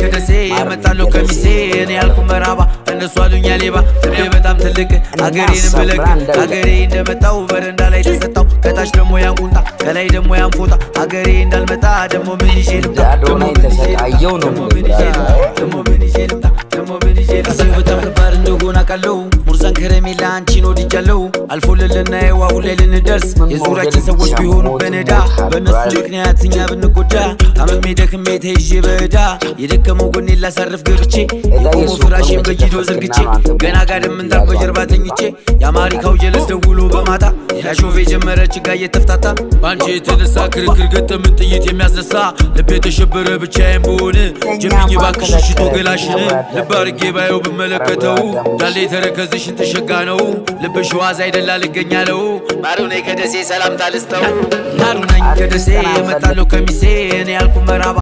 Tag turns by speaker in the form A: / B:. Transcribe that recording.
A: ከደሴ የመጣለው ከሚሴ እኔ ያልኩ መራባ እነሱ አሉኛ ሌባ ልቤ በጣም ትልቅ አገሬን ብለቅ አገሬ እንደመጣው በረንዳ ላይ ተሰጣው ከታች ደሞ ያንቁንጣ ከላይ ደሞ ያንፎጣ አገሬ እንዳልመጣ ደሞ ምን ይዤ ልምጣ ደሞ ምን ይዤ ልምጣ ደሞ ምን ይዤ ልምጣ ደሞ ምን ይዤ ልምጣ ደሞ ምን ይዤ ልምጣ በጣም ከባድ እንደሆነ አውቃለሁ ሙርዛን ከረሜላ አንቺን ወድጃለሁ አልፎልልና የዋው ላይ ልንደርስ የዙሪያችን ሰዎች ቢሆኑ በነዳ በነሱ ምክንያት እኛ ብንጎዳ ታመሜ ደክሜ ተይዤ በዕዳ የደከመው ጎኔ ላሳርፍ ገብቼ የቆሞ ፍራሼን በጂዶ ዘርግቼ ገና ጋደም እንዳልኩ በጀርባ ተኝቼ የአማሪካው ጀለስ ደውሎ በማታ ያሾፌ ጀመረች ጋ እየተፍታታ ባንቺ የተነሳ ክርክር ገጠምን ጥይት የሚያስነሳ ልቤ ተሸበረ ብቻዬን ብሆን ጀምኝ ባክሽ ሽቶ ገላሽን ልብ አርጌ ባየው ብመለከተው ዳሌ ተረከዝሽን ተሸጋ ነው ልብሽ ዋዛ አይደላ ልገኛለው ማሩ ነኝ ከደሴ ሰላምታ ልስጠው ማሩ ነኝ ከደሴ የመጣለው ከሚሴ እኔ ያልኩ መራባ